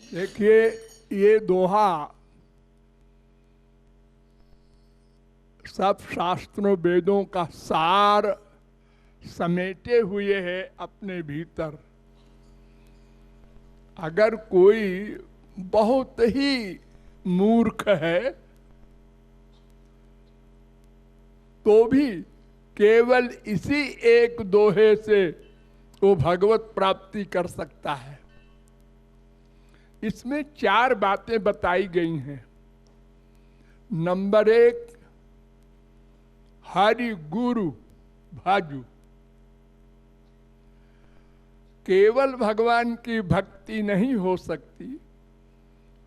देखिए, ये दोहा सब शास्त्रों वेदों का सार समेटे हुए है अपने भीतर। अगर कोई बहुत ही मूर्ख है तो भी केवल इसी एक दोहे से वो भगवत प्राप्ति कर सकता है। इसमें 4 बातें बताई गई हैं। नंबर 1, हरि गुरु भाजु। केवल भगवान की भक्ति नहीं हो सकती।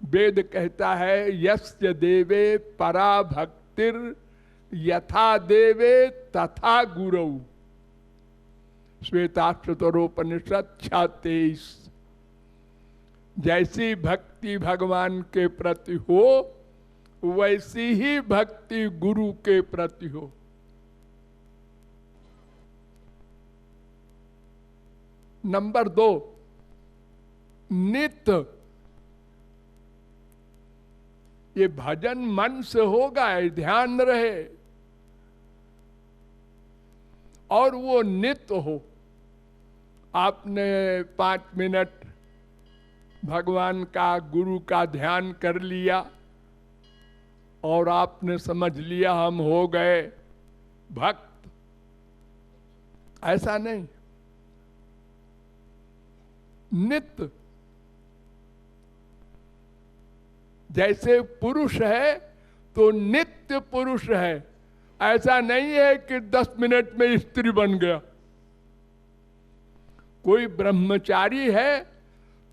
वेद कहता है यस्य देवे परा भक्तिर यथा देवे तथा गुरु। श्वेताश्वतरोपनिषद 6:23। जैसी भक्ति भगवान के प्रति हो वैसी ही भक्ति गुरु के प्रति हो। नंबर 2, नित्य। ये भजन मन से होगा, ध्यान रहे, और वो नित्य हो। आपने 5 मिनट भगवान का गुरु का ध्यान कर लिया और आपने समझ लिया हम हो गए भक्त। ऐसा नहीं। नित्य। जैसे पुरुष है तो नित्य पुरुष है। ऐसा नहीं है कि 10 मिनट में स्त्री बन गया। कोई ब्रह्मचारी है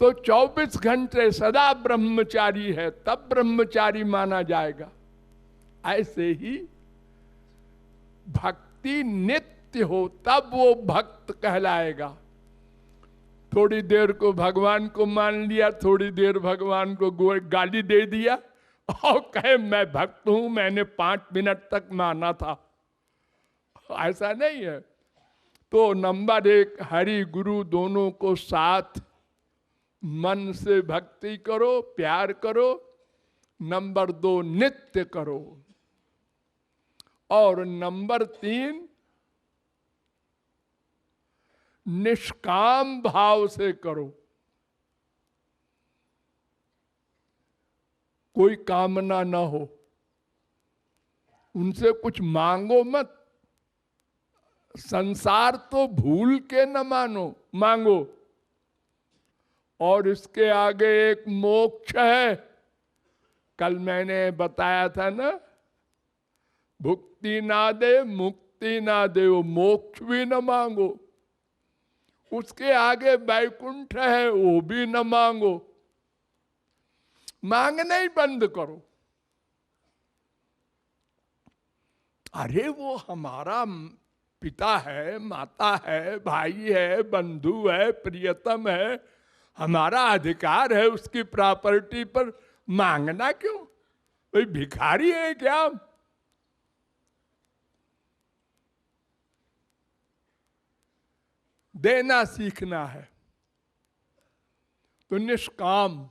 तो 24 घंटे सदा ब्रह्मचारी है, तब ब्रह्मचारी माना जाएगा। ऐसे ही भक्ति नित्य हो तब वो भक्त कहलाएगा। थोड़ी देर को भगवान को मान लिया, थोड़ी देर भगवान को गाली दे दिया और कहे मैं भक्त हूं, मैंने 5 मिनट तक माना था। ऐसा नहीं है। तो नंबर 1, हरि गुरु दोनों को साथ मन से भक्ति करो, प्यार करो। नंबर 2, नित्य करो। और नंबर 3, निष्काम भाव से करो। कोई कामना ना हो, उनसे कुछ मांगो मत। संसार तो भूल के न मांगो। और इसके आगे एक मोक्ष है। कल मैंने बताया था ना, भुक्ति ना दे मुक्ति ना दे, वो मोक्ष भी न मांगो। उसके आगे वैकुंठ है, वो भी न मांगो। मांगना ही बंद करो। अरे वो हमारा पिता है, माता है, भाई है, बंधु है, प्रियतम है, हमारा अधिकार है उसकी प्रॉपर्टी पर। मांगना क्यों? कोई भिखारी है क्या? देना सीखना है। तो निष्काम।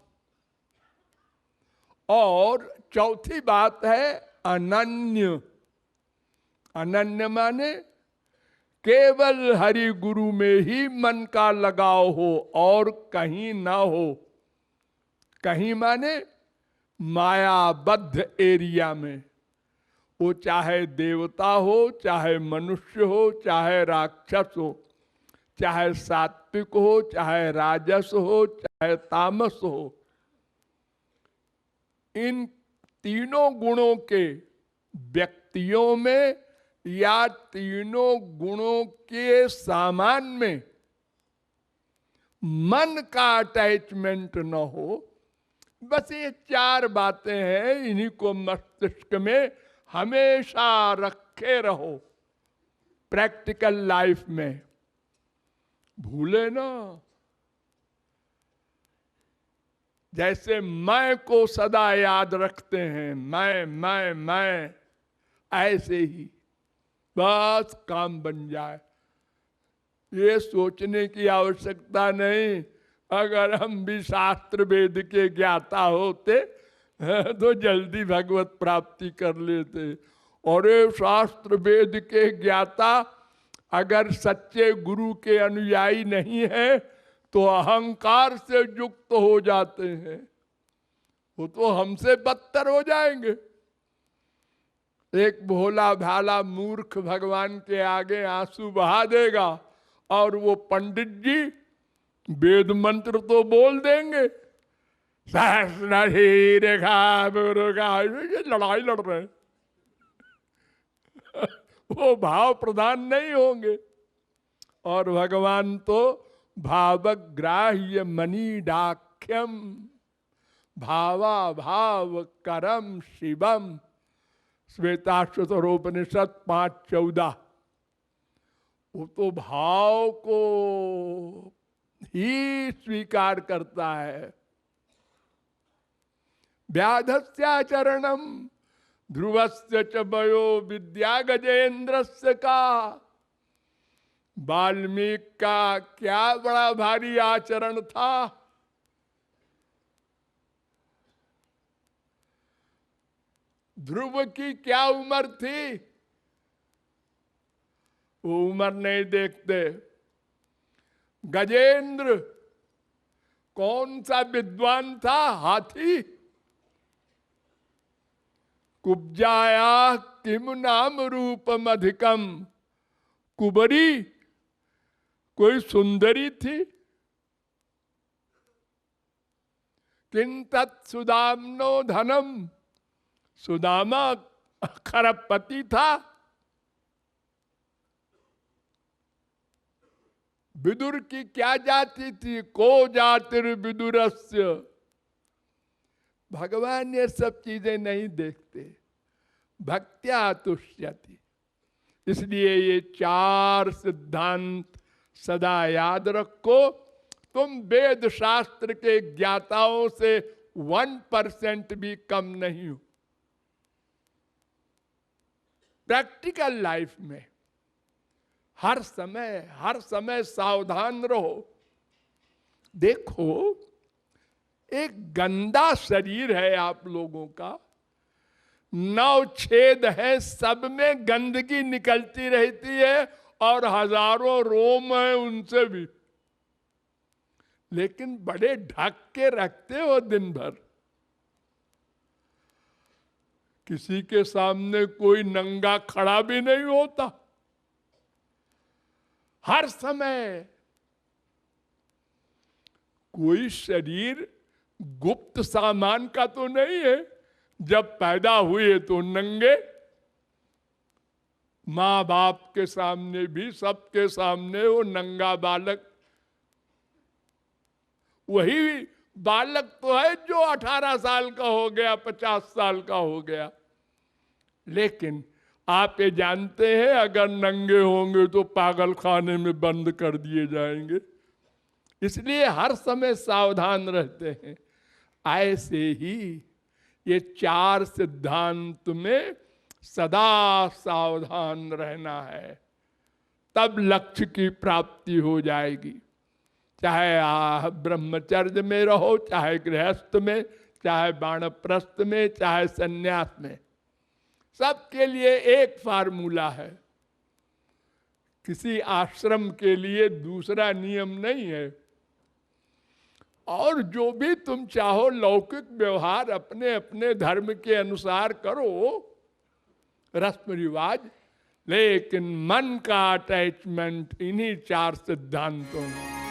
और चौथी बात है अनन्य। अनन्य माने केवल हरि गुरु में ही मन का लगाव हो और कहीं ना हो। कहीं माने मायाबद्ध एरिया में। वो चाहे देवता हो, चाहे मनुष्य हो, चाहे राक्षस हो, चाहे सात्विक हो, चाहे राजस हो, चाहे तामस हो। इन तीनों गुणों के व्यक्तियों में या तीनों गुणों के सामान में मन का अटैचमेंट न हो। बस ये 4 बातें हैं, इन्हीं को मस्तिष्क में हमेशा रखे रहो। प्रैक्टिकल लाइफ में भूले ना। जैसे मैं को सदा याद रखते हैं, मैं, ऐसे ही बस काम बन जाए। ये सोचने की आवश्यकता नहीं अगर हम भी शास्त्र वेद के ज्ञाता होते तो जल्दी भगवत प्राप्ति कर लेते। और ये शास्त्र वेद के ज्ञाता अगर सच्चे गुरु के अनुयायी नहीं है तो अहंकार से युक्त हो जाते हैं, वो तो हमसे बदतर हो जाएंगे। एक भोला भाला मूर्ख भगवान के आगे आंसू बहा देगा और वो पंडित जी वेद मंत्र तो बोल देंगे, सहस्र रेखा लड़ाई लड़ रहे हैं वो भाव प्रधान नहीं होंगे। और भगवान तो भावग्राह्य मणिडाख्यम भावा भाव करम शिवम, श्वेताश्वतरोपनिषद 5:14। वो तो भाव को ही स्वीकार करता है। व्याधस्याचरणम ध्रुवस्य च वयो विद्या गजेन्द्रस्य का। वाल्मीकि का क्या बड़ा भारी आचरण था। ध्रुव की क्या उम्र थी, वो उम्र नहीं देखते। गजेंद्र कौन सा विद्वान था, हाथी। कुब्जाया किम नाम रूपम अधिकम, कुबरी कोई सुंदरी थी। किं तत् सुदाम्नो धनम, सुदामा खरबपति था। विदुर की क्या जाति थी, को जातिर्विदुरस्य। भगवान ये सब चीजें नहीं देखते, भक्त्या तुष्यति। इसलिए ये 4 सिद्धांत सदा याद रखो। तुम वेद शास्त्र के ज्ञाताओं से 1% भी कम नहीं हो। प्रैक्टिकल लाइफ में हर समय सावधान रहो। देखो, एक गंदा शरीर है आप लोगों का, 9 छेद है, सब में गंदगी निकलती रहती है और हजारों रोम है उनसे भी, लेकिन बड़े ढक के रखते हो दिन भर। किसी के सामने कोई नंगा खड़ा भी नहीं होता। हर समय कोई शरीर गुप्त सामान का तो नहीं है। जब पैदा हुए तो नंगे, माँ बाप के सामने भी, सबके सामने वो नंगा बालक। वही बालक तो है जो 18 साल का हो गया, 50 साल का हो गया। लेकिन आप ये जानते हैं, अगर नंगे होंगे तो पागल खाने में बंद कर दिए जाएंगे। इसलिए हर समय सावधान रहते हैं। ऐसे ही ये 4 सिद्धांत में सदा सावधान रहना है, तब लक्ष्य की प्राप्ति हो जाएगी। चाहे ब्रह्मचर्य में रहो, चाहे गृहस्थ में, चाहे वानप्रस्थ में, चाहे सन्यास में, सबके लिए एक फार्मूला है। किसी आश्रम के लिए दूसरा नियम नहीं है। और जो भी तुम चाहो लौकिक व्यवहार अपने अपने धर्म के अनुसार करो, रस्म रिवाज, लेकिन मन का अटैचमेंट इन्हीं 4 सिद्धांतों में।